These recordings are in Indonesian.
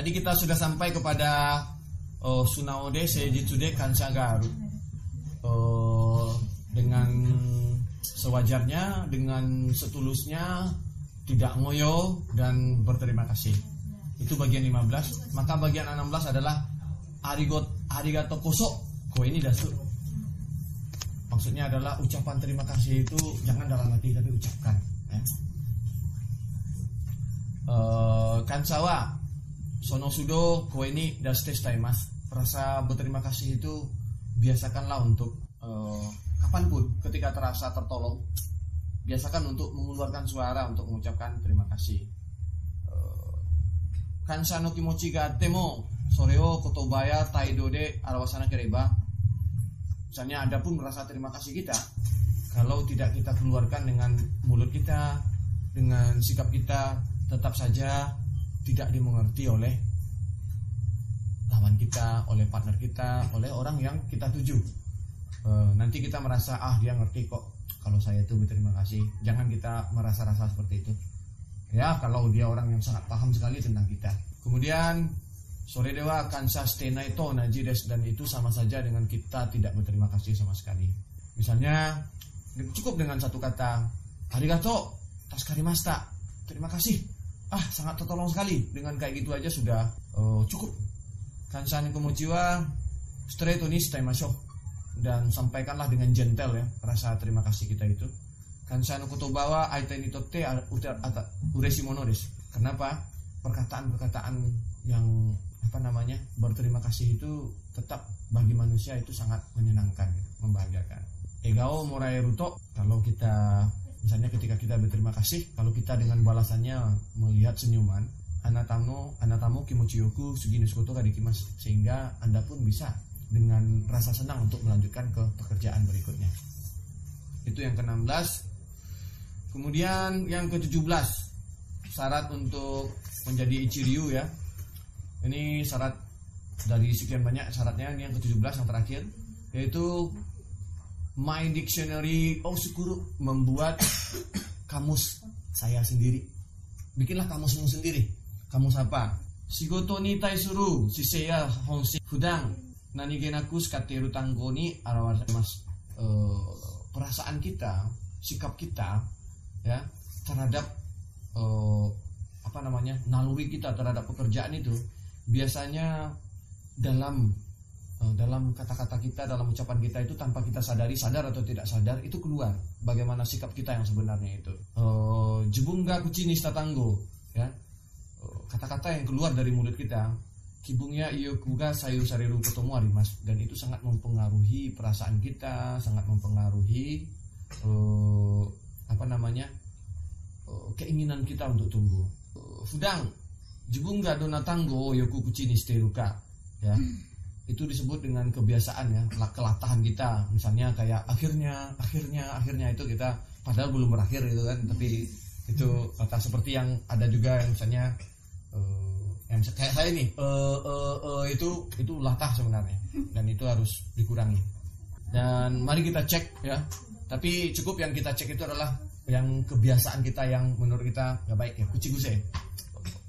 Tadi kita sudah sampai kepada Sunaode Seijitsude Kansha Garu. Dengan sewajarnya, dengan setulusnya, tidak ngoyo dan berterima kasih. Itu bagian 15. Maka bagian 16 adalah arigato koso. Koe ini dasu. Maksudnya adalah ucapan terima kasih itu jangan dalam hati tapi ucapkan, ya. Kansawa sono sudo koe ini daste staimas. Rasa berterima kasih itu biasakanlah untuk kapanpun ketika terasa tertolong, biasakan untuk mengeluarkan suara untuk mengucapkan terima kasih. Kansha no kimochi ga atte sore o kotobaya taido de arawasana kereba. Misalnya ada pun merasa terima kasih kita, kalau tidak kita keluarkan dengan mulut kita, dengan sikap kita, tetap saja tidak dimengerti oleh lawan kita, oleh partner kita, oleh orang yang kita tuju. Nanti kita merasa dia ngerti kok kalau saya itu berterima kasih. Jangan kita merasa-rasa seperti itu, ya. Kalau dia orang yang sangat paham sekali tentang kita. Kemudian sore dewa kansha shitenai to onaji desu, dan itu sama saja dengan kita tidak berterima kasih sama sekali. Misalnya cukup dengan satu kata arigato tasukarimashita, terima kasih, sangat tertolong sekali. Dengan kayak gitu aja sudah cukup. Kansha ni komochi wa straight ni shitaimasho, dan sampaikanlah dengan gentle, ya, rasa terima kasih kita itu. Kansha no kotoba wa aita ni totte ureshi mono desu. Kenapa? Perkataan-perkataan yang berterima kasih itu tetap bagi manusia itu sangat menyenangkan, membahagiakan. Egao moraeru to, kalau kita misalnya ketika kita berterima kasih, kalau kita dengan balasannya melihat senyuman, anatamu kimochi yoku sugine koto ga dekimasu, sehingga Anda pun bisa dengan rasa senang untuk melanjutkan ke pekerjaan berikutnya. Itu yang ke-16. Kemudian yang ke-17, syarat untuk menjadi ichiryu, ya. Ini syarat dari sekian banyak syaratnya. Ini yang ke-17, yang terakhir, yaitu My Dictionary Osukuru, membuat kamus saya sendiri. Bikinlah kamusmu sendiri. Kamus apa? Shigoto ni taisuru shiseya honshi fudan nanigenaku skateru tango ni arawashimasu. Perasaan kita, sikap kita, ya, terhadap naluri kita terhadap pekerjaan itu biasanya dalam kata-kata kita, dalam ucapan kita itu tanpa kita sadari, sadar atau tidak sadar, itu keluar bagaimana sikap kita yang sebenarnya itu. Jibunga kuchi ni shita tango, ya, kata-kata yang keluar dari mulut kita, kibungnya iyokuga sayu sareru kotomu arimasu, dan itu sangat mempengaruhi perasaan kita, sangat mempengaruhi keinginan kita untuk tumbuh. Fudang jibunga donatango yoku kuchi ni shiteru ka, ya. Itu disebut dengan kebiasaan, ya, kelatahan kita. Misalnya kayak akhirnya itu kita padahal belum berakhir gitu kan, tapi itu kata seperti yang ada juga yang misalnya yang kayak saya nih itu latah sebenarnya, dan itu harus dikurangi. Dan mari kita cek, ya. Tapi cukup yang kita cek itu adalah yang kebiasaan kita yang menurut kita gak baik, ya. Kuchiguse.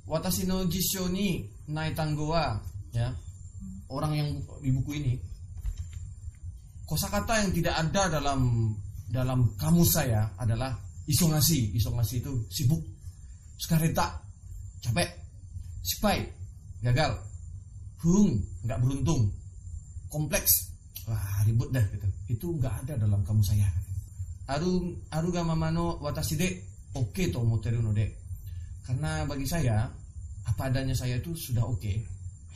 Watashi no jissho ni nai tango wa, ya. Orang yang di buku ini, kosakata yang tidak ada dalam kamus saya adalah isongasi. Isongasi itu sibuk, sukareta, capek, sipai, gagal, nggak beruntung, kompleks, ribut dah gitu. Itu nggak ada dalam kamus saya. Aruga mamano watashi de oke to omoteru no de. Karena bagi saya apa adanya saya itu sudah oke.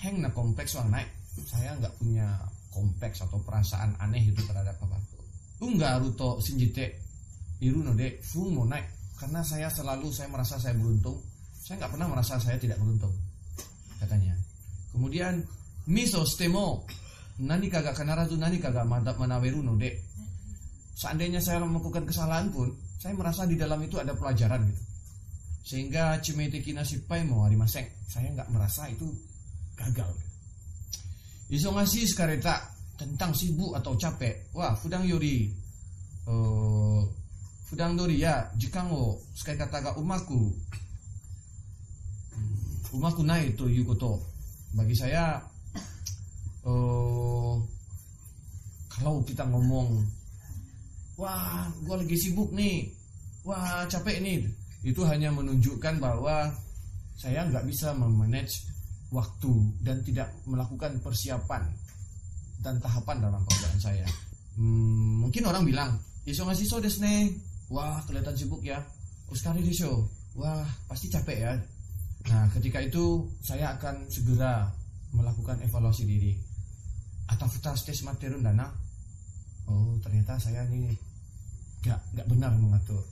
Heng na kompleks wang naik. Saya nggak punya kompleks atau perasaan aneh itu terhadap apapun. Unga aruto shinjite iru no de fung mo naik. Karena saya merasa saya beruntung. Saya nggak pernah merasa saya tidak beruntung, katanya. Kemudian miso shitemo nanika ga kanarazu nanika ga manaweru no de. Seandainya saya melakukan kesalahan pun, saya merasa di dalam itu ada pelajaran gitu. Sehingga chimeiteki na shippai mo arimasen. Saya nggak merasa itu gagal gitu. Isongasi sukareta, tentang sibuk atau capek. Fudang dori ya jikan wo sukai kata ga umaku Uma kunai to yukoto. Bagi saya kalau kita ngomong, wah gue lagi sibuk nih, wah capek nih, itu hanya menunjukkan bahwa saya nggak bisa memanage waktu dan tidak melakukan persiapan dan tahapan dalam pekerjaan saya. Mungkin orang bilang, iso ngasih so desne, wah kelihatan sibuk ya, uskari desho, wah pasti capek ya. Nah ketika itu saya akan segera melakukan evaluasi diri. Atafuta stes materiun dana. Oh ternyata saya ini gak benar mengatur,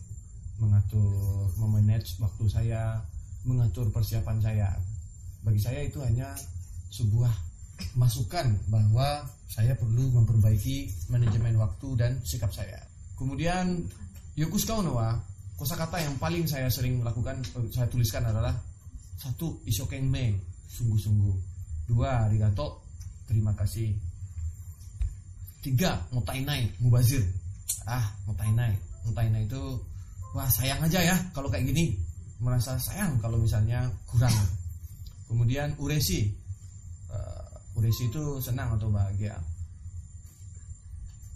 memanage waktu saya, mengatur persiapan saya. Bagi saya itu hanya sebuah masukan bahwa saya perlu memperbaiki manajemen waktu dan sikap saya. Kemudian yokuskau noa, kosakata yang paling saya sering melakukan, saya tuliskan adalah 1. Ishokenmei, sungguh-sungguh. 2. Arigato, terima kasih. 3. Motainai, mubazir. Motainai itu wah sayang aja ya kalau kayak gini, merasa sayang kalau misalnya kurang. Kemudian uresi itu senang atau bahagia.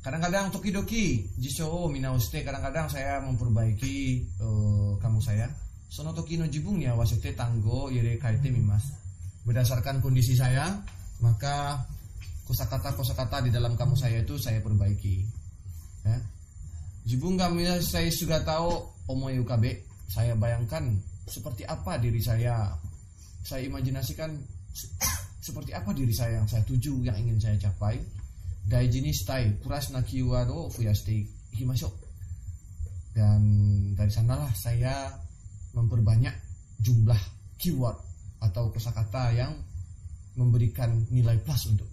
Kadang-kadang tokidoki jisho minaoshite, kadang-kadang saya memperbaiki kamu saya. Sono toki no jibun ni awasete tango ire kaite mimas. Berdasarkan kondisi saya, maka kosakata di dalam kamus saya itu saya perbaiki. Ya. Jibun kami saya sudah tahu omoi ukabe, saya bayangkan seperti apa diri saya imajinasikan seperti apa diri saya yang saya tuju, yang ingin saya capai. Daiji ni shitai kuras na keyword o fuyashite ikimashou. Dan dari sanalah saya memperbanyak jumlah keyword atau kosakata yang memberikan nilai plus untuk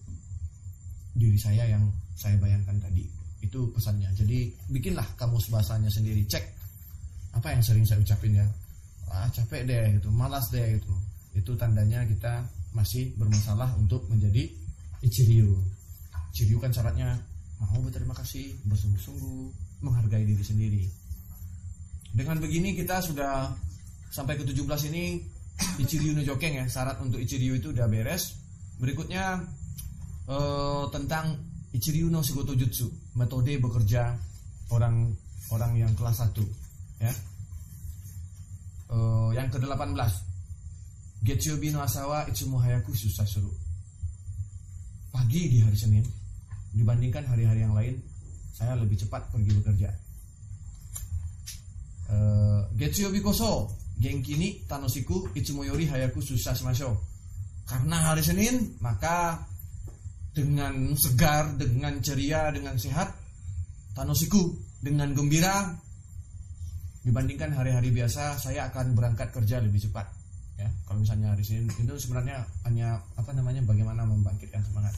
diri saya yang saya bayangkan tadi. Itu pesannya. Jadi bikinlah kamus bahasanya sendiri, cek apa yang sering saya ucapin ya. Capek deh gitu, malas deh gitu. Itu tandanya kita masih bermasalah untuk menjadi ichiryu. Ichiryu kan syaratnya mau berterima kasih, bersungguh-sungguh, menghargai diri sendiri. Dengan begini kita sudah sampai ke 17 ini, ichiryu no jokeng ya. Syarat untuk ichiryu itu udah beres. Berikutnya tentang ichiryu no shigoto jutsu, metode bekerja orang yang kelas 1 ya. Yang ke-18, Getsuyobi no asawa itsumo hayaku susasuru. Pagi di hari Senin dibandingkan hari-hari yang lain, saya lebih cepat pergi bekerja. Getsuyobi koso genki ni tanoshiku itsumo yori hayaku susashimashou. Karena hari Senin, maka dengan segar, dengan ceria, dengan sehat, tanoshiku, dengan gembira, dibandingkan hari-hari biasa, saya akan berangkat kerja lebih cepat. Ya, kalau misalnya hari Senin itu sebenarnya hanya bagaimana membangkitkan semangat.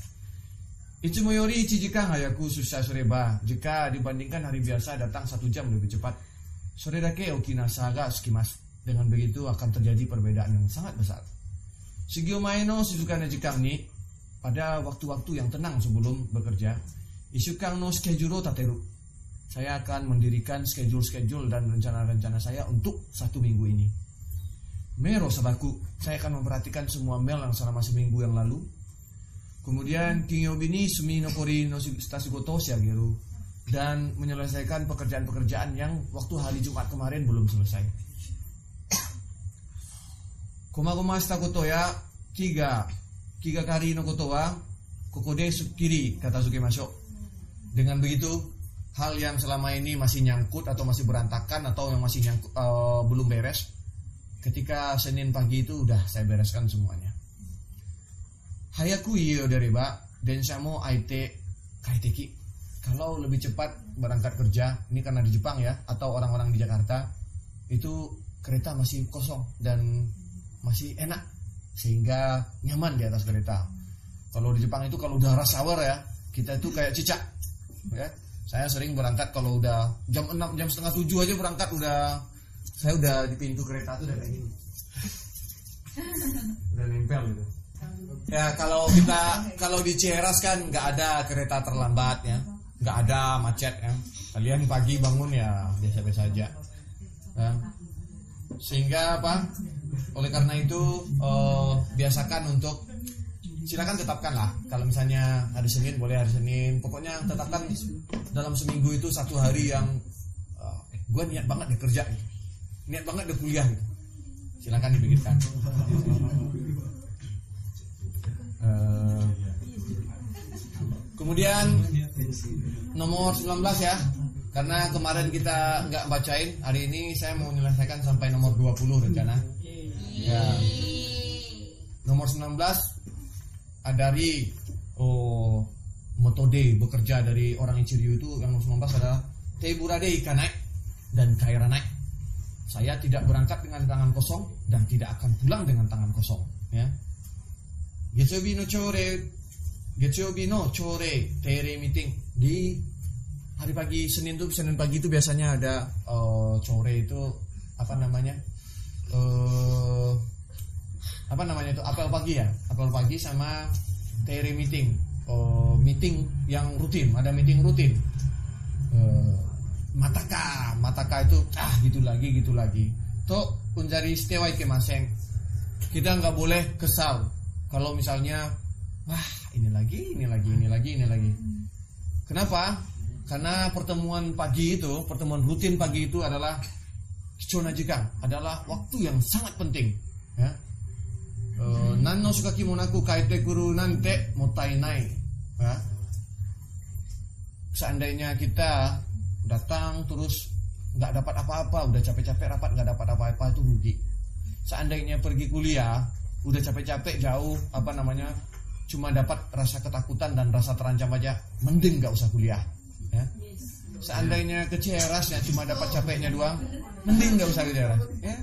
Itsumo yori 1 jikan hayaku susasureba. Jika dibandingkan hari biasa datang 1 jam lebih cepat, sore dake okinasa ga sukimasu. Dengan begitu akan terjadi perbedaan yang sangat besar. Shigyo mae no shizuka na jikan ni, pada waktu-waktu yang tenang sebelum bekerja, ishukan no schedule tateru. Saya akan mendirikan schedule dan rencana-rencana saya untuk 1 minggu ini. Mero sabaku, saya akan memperhatikan semua mail yang selama seminggu yang lalu. Kemudian Kinyobi ni sumi no kori no shigoto shiageru, dan menyelesaikan pekerjaan-pekerjaan yang waktu hari Jumat kemarin belum selesai. Koma-koma shita koto ya kiga kari no koto wa kokode sukkiri katazukemashou. Dengan begitu, hal yang selama ini masih nyangkut atau masih berantakan atau yang masih nyangkut, belum beres, ketika Senin pagi itu udah saya bereskan semuanya. Hayaku iyo dereba densha mo aite kaiteki. Kalau lebih cepat berangkat kerja, ini karena di Jepang ya, atau orang-orang di Jakarta, itu kereta masih kosong dan masih enak, sehingga nyaman di atas kereta. Kalau di Jepang itu kalau udah rush hour ya, kita itu kayak cicak ya. Saya sering berangkat kalau udah jam 6, jam setengah 7 aja berangkat, saya udah di pintu kereta tuh udah kayak gini. Udah nempel gitu. Ya kalau di Cieras kan nggak ada kereta terlambat ya, nggak ada macet ya. Kalian pagi bangun ya biasa-biasa aja. Ya. Sehingga apa? Oleh karena itu biasakan untuk, silakan tetapkanlah. Kalau misalnya hari Senin boleh hari Senin. Pokoknya tetapkan dalam seminggu itu satu hari yang gue niat banget deh kerja, niat banget deh kuliah. Silakan dipikirkan. Kemudian nomor 19 ya. Karena kemarin kita nggak bacain, hari ini saya mau menyelesaikan sampai nomor 20 rencana. Ya. Nomor 19 dari metode bekerja dari orang Ichiryu itu yang nomor 19 adalah Teburade ikanai dan kairanai. Saya tidak berangkat dengan tangan kosong dan tidak akan pulang dengan tangan kosong, ya. Getsuyobi no chore teire meeting di hari pagi Senin pagi itu biasanya ada chore itu apa namanya itu apel pagi ya, apel pagi sama teire meeting, meeting yang rutin, ada meeting rutin. Mataka itu gitu lagi. Toh unjari shite wa ikemasen. Kita nggak boleh kesal kalau misalnya ini lagi. Kenapa? Karena pertemuan rutin pagi itu adalah Kichona jikan, adalah waktu yang sangat penting, ya. Nanno sukaki monaku kaite kuru nante mottainai, ya. Seandainya kita datang terus nggak dapat apa-apa, udah capek-capek rapat nggak dapat apa-apa, itu rugi. Seandainya pergi kuliah udah capek-capek jauh cuma dapat rasa ketakutan dan rasa terancam aja, mending nggak usah kuliah, ya. Seandainya ke Cieras ya cuma dapat capeknya doang, mending nggak usah ke Cieras, ya.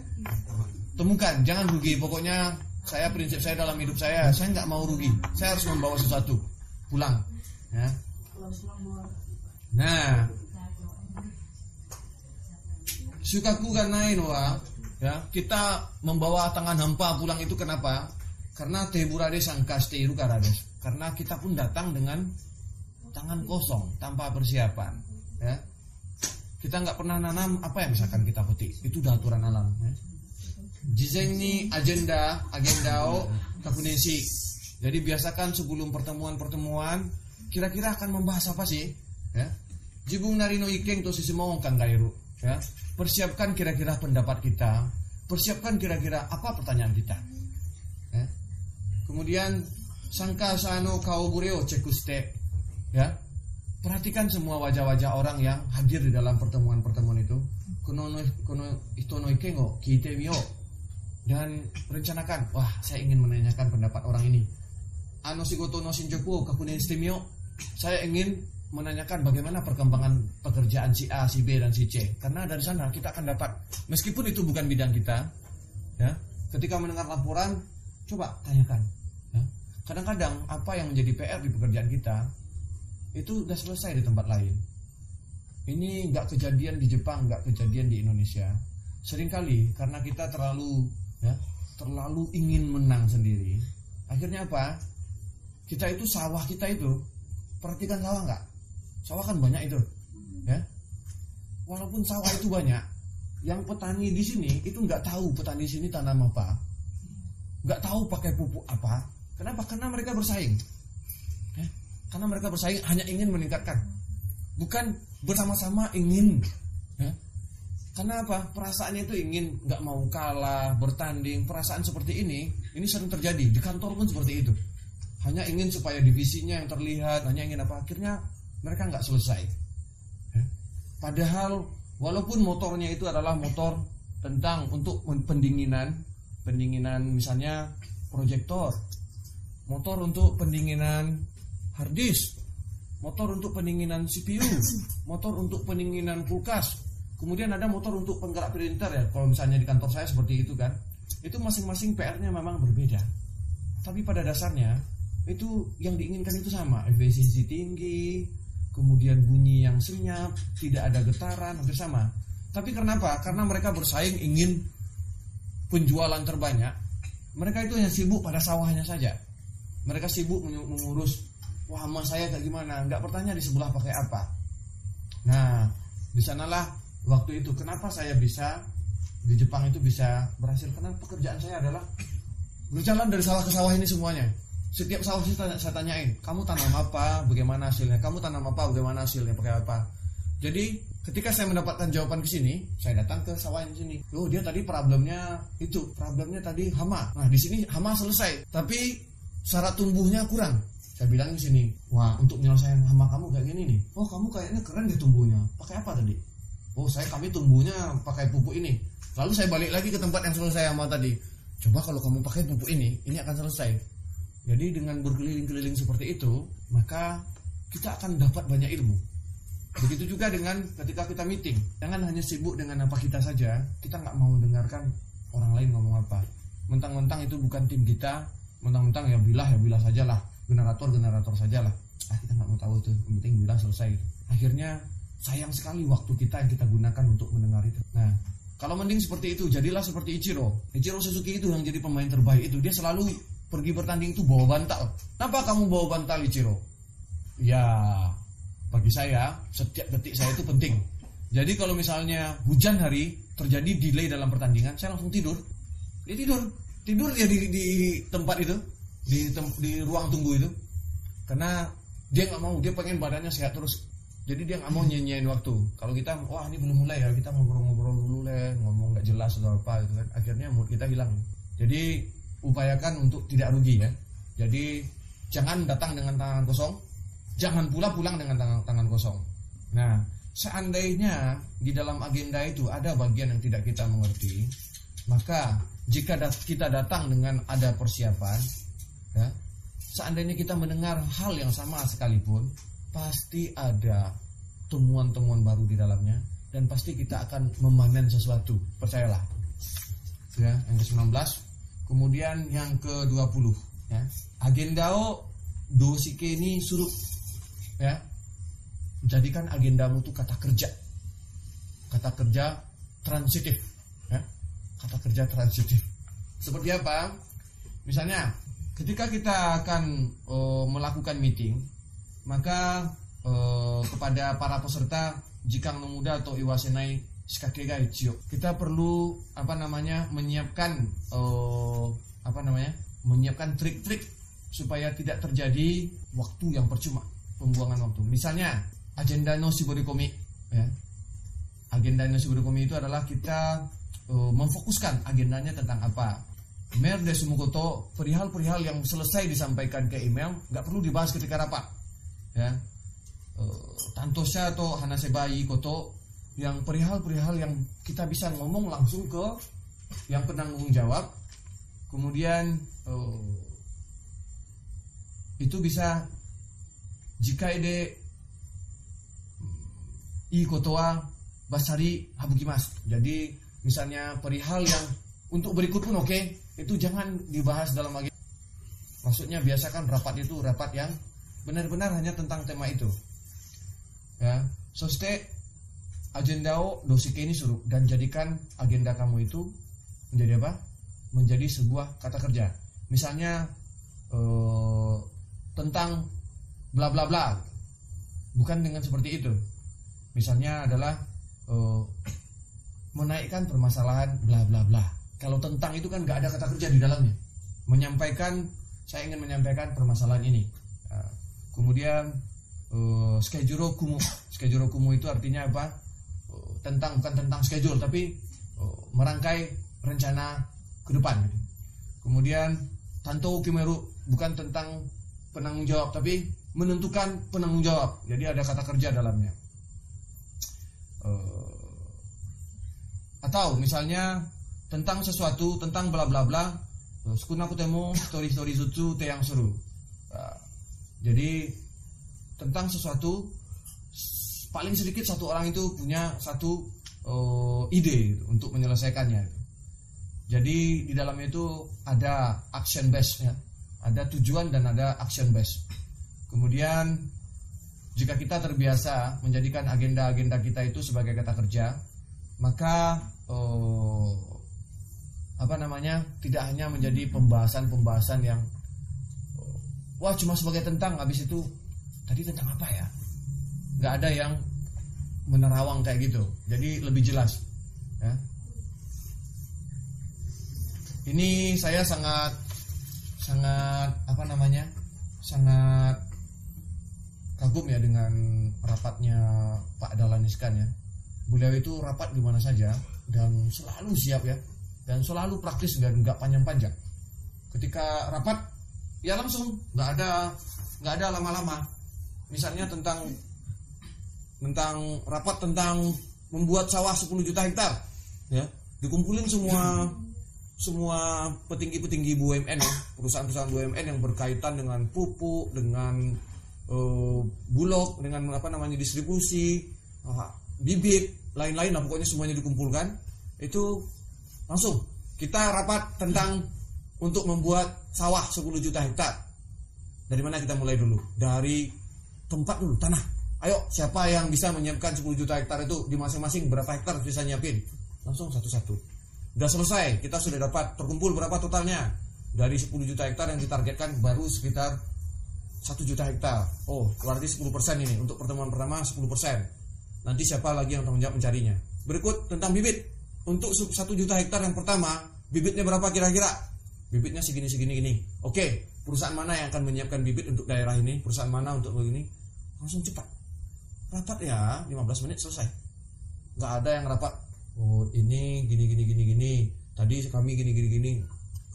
Temukan, jangan rugi. Pokoknya prinsip saya dalam hidup saya nggak mau rugi. Saya harus membawa sesuatu pulang, ya. Nah, sukaku ga nai no wa, ya, kita membawa tangan hampa pulang itu kenapa? Karena teburade sangka steiru karades. Karena kita pun datang dengan tangan kosong tanpa persiapan, ya. Kita nggak pernah nanam apa yang misalkan kita petik, itu udah aturan alam, ya. Jizen ni agendao kakunensi. Jadi biasakan sebelum pertemuan kira-kira akan membahas apa sih, ya. Jibung narino ikeng to sisimong kang gairu, ya. Persiapkan kira-kira pendapat kita, persiapkan kira-kira apa pertanyaan kita, ya. Kemudian sangka sano kaobureo cekuste, ya. Perhatikan semua wajah-wajah orang yang hadir di dalam pertemuan-pertemuan itu. Kono itono ikengo kite miyo. Dan rencanakan, saya ingin menanyakan pendapat orang ini. Ano shigoto no shinjoku kakunen shite. Saya ingin menanyakan bagaimana perkembangan pekerjaan si A, si B dan si C. Karena dari sana kita akan dapat, meskipun itu bukan bidang kita, ya. Ketika mendengar laporan, coba tanyakan, ya. Kadang-kadang apa yang menjadi PR di pekerjaan kita itu udah selesai di tempat lain. Ini nggak kejadian di Jepang, nggak kejadian di Indonesia. Seringkali karena kita terlalu ingin menang sendiri. Akhirnya apa? Kita itu sawah kita itu, perhatikan sawah nggak? Sawah kan banyak itu, ya. Walaupun sawah itu banyak, yang petani di sini itu nggak tahu petani di sini tanam apa, nggak tahu pakai pupuk apa. Kenapa? Karena mereka bersaing. Karena mereka bersaing hanya ingin meningkatkan, bukan bersama-sama ingin, ya. Karena apa? Perasaannya itu ingin, nggak mau kalah, bertanding. Perasaan seperti ini sering terjadi di kantor pun seperti itu. Hanya ingin supaya divisinya yang terlihat, hanya ingin apa? Akhirnya mereka nggak selesai, ya. Padahal walaupun motornya itu adalah motor tentang untuk pendinginan misalnya proyektor, motor untuk pendinginan hard disk, motor untuk pendinginan CPU, motor untuk pendinginan kulkas, kemudian ada motor untuk penggerak printer, ya. Kalau misalnya di kantor saya seperti itu kan, itu masing-masing PR-nya memang berbeda. Tapi pada dasarnya itu yang diinginkan itu sama, efisiensi tinggi, kemudian bunyi yang senyap, tidak ada getaran, hampir sama. Tapi kenapa? Karena mereka bersaing ingin penjualan terbanyak. Mereka itu hanya sibuk pada sawahnya saja. Mereka sibuk mengurus, emas saya kayak gimana, nggak bertanya di sebelah pakai apa. Nah, di sanalah waktu itu kenapa saya bisa di Jepang itu bisa berhasil karena pekerjaan saya adalah berjalan dari sawah ke sawah ini semuanya. Setiap sawah saya tanyain, kamu tanam apa, bagaimana hasilnya? Kamu tanam apa, bagaimana hasilnya, pakai apa? Jadi ketika saya mendapatkan jawaban ke sini, saya datang ke sawah yang sini. Oh, dia tadi problemnya tadi hama. Nah, di sini hama selesai, tapi syarat tumbuhnya kurang. Saya bilang di sini, wah, untuk menyelesaikan hama kamu kayak gini nih. Oh, kamu kayaknya keren deh tumbuhnya. Pakai apa tadi? Oh, kami tumbuhnya pakai pupuk ini. Lalu saya balik lagi ke tempat yang selesai hama tadi. Coba kalau kamu pakai pupuk ini akan selesai. Jadi dengan berkeliling-keliling seperti itu, maka kita akan dapat banyak ilmu. Begitu juga dengan ketika kita meeting. Jangan hanya sibuk dengan apa kita saja. Kita nggak mau dengarkan orang lain ngomong apa. Mentang-mentang itu bukan tim kita. Mentang-mentang ya bilah sajalah. Generator sajalah. Kita nggak mau tahu itu. Yang penting bilah selesai. Akhirnya sayang sekali waktu kita yang kita gunakan untuk mendengar itu. Nah, kalau mending seperti itu, jadilah seperti Ichiro Suzuki itu yang jadi pemain terbaik itu. Dia selalu pergi bertanding itu bawa bantal. Kenapa kamu bawa bantal, Ichiro? Ya, bagi saya setiap detik saya itu penting. Jadi kalau misalnya hujan hari terjadi delay dalam pertandingan, saya langsung tidur. Dia tidur dia di tempat itu, di ruang tunggu itu. Karena dia nggak mau, dia pengen badannya sehat terus. Jadi dia nggak mau nyanyiin waktu. Kalau kita, wah ini belum mulai ya, kita ngobrol-ngobrol dulu lah, ngomong nggak jelas atau apa gitu kan. Akhirnya mood kita hilang. Jadi upayakan untuk tidak rugi ya. Jadi jangan datang dengan tangan kosong, jangan pula pulang dengan tangan kosong. Nah, seandainya di dalam agenda itu ada bagian yang tidak kita mengerti, maka jika kita datang dengan ada persiapan, ya, seandainya kita mendengar hal yang sama sekalipun, pasti ada temuan-temuan baru di dalamnya dan pasti kita akan memanen sesuatu, percayalah. Ya, yang ke-19. Kemudian yang ke-20 ya. Agendao dosike ni suru. Ya. Jadikan agendamu itu kata kerja. Kata kerja transitif ya. Kata kerja transitif. Seperti apa? Misalnya, ketika kita akan melakukan meeting, maka kepada para peserta jika muda atau iwasenai shikakega ichiyo, kita perlu menyiapkan trik-trik supaya tidak terjadi waktu yang percuma, pembuangan waktu. Misalnya agenda no shiborikomi ya. Agenda no shiborikomi itu adalah kita memfokuskan agendanya tentang apa. Mer desumu koto, perihal-perihal yang selesai disampaikan ke email nggak perlu dibahas ketika rapat ya. Tantosha atau hanasebai koto, yang perihal-perihal yang kita bisa ngomong langsung ke yang penanggung jawab. Kemudian itu bisa jika ide koto wa basari habukimasu. Jadi misalnya perihal yang untuk berikut pun oke, itu jangan dibahas dalam agenda. Maksudnya biasakan rapat itu rapat yang benar-benar hanya tentang tema itu. Ya, soste agendao dosike ini suruh, dan jadikan agenda kamu itu menjadi apa? Menjadi sebuah kata kerja. Misalnya tentang bla bla bla. Bukan dengan seperti itu. Misalnya adalah menaikkan permasalahan bla bla bla. Kalau tentang itu kan nggak ada kata kerja di dalamnya. Saya ingin menyampaikan permasalahan ini. Kemudian schedule kumu itu artinya apa? Bukan tentang schedule tapi merangkai rencana ke depan gitu. Kemudian tanto kimeru, bukan tentang penanggung jawab tapi menentukan penanggung jawab. Jadi ada kata kerja dalamnya. Atau misalnya tentang sesuatu, tentang bla bla bla, sukunaku temo story jutsu te yang seru. Jadi tentang sesuatu, paling sedikit satu orang itu punya satu ide gitu, untuk menyelesaikannya. Jadi di dalamnya itu ada action based ya, ada tujuan dan ada action based. Kemudian jika kita terbiasa menjadikan agenda-agenda kita itu sebagai kata kerja, maka tidak hanya menjadi pembahasan yang wah cuma sebagai tentang, habis itu tadi tentang apa ya? Nggak ada yang menerawang kayak gitu. Jadi lebih jelas ya. Ini saya sangat kagum ya dengan rapatnya Pak Dahlan Iskan ya. Beliau itu rapat di mana saja dan selalu siap ya, dan selalu praktis dan nggak panjang-panjang. Ketika rapat ya langsung, nggak ada lama-lama. Misalnya tentang rapat tentang membuat sawah 10 juta hektar ya, dikumpulin semua petinggi-petinggi BUMN ya, perusahaan-perusahaan BUMN yang berkaitan dengan pupuk, dengan bulog, dengan distribusi, bibit, lain-lain lah, pokoknya semuanya dikumpulkan. Itu langsung kita rapat tentang untuk membuat sawah 10 juta hektar. Dari mana kita mulai dulu? Dari tempat dulu, tanah. Ayo, siapa yang bisa menyiapkan 10 juta hektar itu di masing-masing, berapa hektar bisa nyiapin? Langsung satu-satu. Udah selesai, kita sudah dapat terkumpul berapa totalnya. Dari 10 juta hektar yang ditargetkan baru sekitar 1 juta hektar. Oh, berarti 10% ini. Untuk pertemuan pertama 10%. Nanti siapa lagi yang tanggung jawab mencarinya. Berikut tentang bibit. Untuk 1 juta hektar yang pertama, bibitnya berapa kira-kira? Bibitnya segini. Oke, perusahaan mana yang akan menyiapkan bibit untuk daerah ini? Perusahaan mana untuk begini? Langsung cepat. Rapat ya, 15 menit selesai. Nggak ada yang rapat. Oh, ini gini. Tadi kami gini.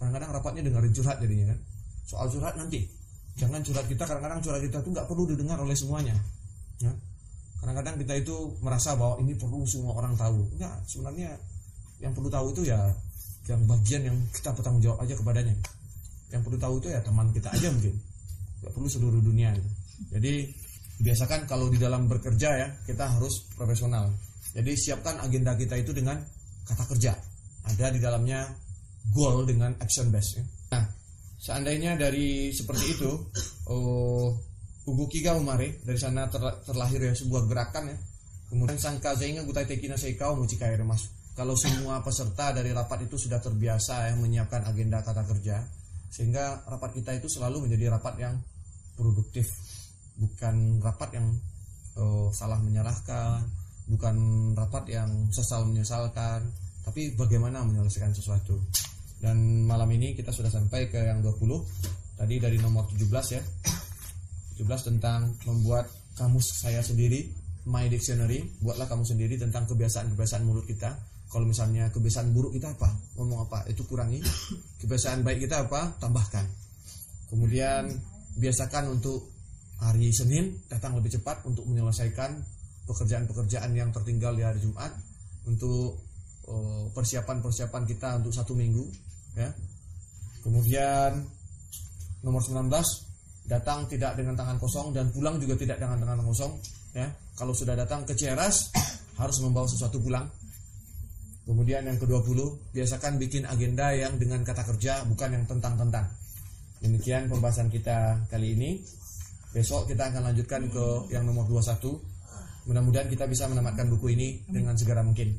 Kadang-kadang rapatnya dengerin curhat jadinya kan. Soal curhat nanti. Jangan curhat kita, kadang-kadang curhat kita itu nggak perlu didengar oleh semuanya. Ya. Kadang-kadang kita itu merasa bahwa ini perlu semua orang tahu. Enggak, sebenarnya yang perlu tahu itu ya yang bagian yang kita bertanggung jawab aja kepadanya. Yang perlu tahu itu ya teman kita aja mungkin. Nggak perlu seluruh dunia gitu. Jadi biasakan kalau di dalam bekerja ya, kita harus profesional. Jadi siapkan agenda kita itu dengan kata kerja. Ada di dalamnya goal dengan action base ya. Nah, seandainya dari seperti itu, Ugukiga umare, dari sana terlahir ya sebuah gerakan ya. Kemudian sangka zainga gutai tekina seikau mucikaire mas. Kalau semua peserta dari rapat itu sudah terbiasa ya menyiapkan agenda kata kerja, sehingga rapat kita itu selalu menjadi rapat yang produktif, bukan rapat yang salah menyalahkan, bukan rapat yang sesal menyesalkan, tapi bagaimana menyelesaikan sesuatu. Dan malam ini kita sudah sampai ke yang 20. Tadi dari nomor 17 ya. 17 tentang membuat kamus saya sendiri, my dictionary. Buatlah kamu sendiri tentang kebiasaan-kebiasaan mulut kita. Kalau misalnya kebiasaan buruk kita apa? Ngomong apa? Itu kurangi. Kebiasaan baik kita apa? Tambahkan. Kemudian biasakan untuk hari Senin datang lebih cepat untuk menyelesaikan pekerjaan-pekerjaan yang tertinggal di hari Jumat, untuk persiapan kita untuk 1 minggu ya. Kemudian nomor 19, datang tidak dengan tangan kosong dan pulang juga tidak dengan tangan kosong ya. Kalau sudah datang ke Cieras harus membawa sesuatu pulang. Kemudian yang ke-20, biasakan bikin agenda yang dengan kata kerja, bukan yang tentang-tentang. Demikian pembahasan kita kali ini. Besok kita akan lanjutkan ke yang nomor 21. Mudah-mudahan kita bisa menamatkan buku ini dengan segera mungkin.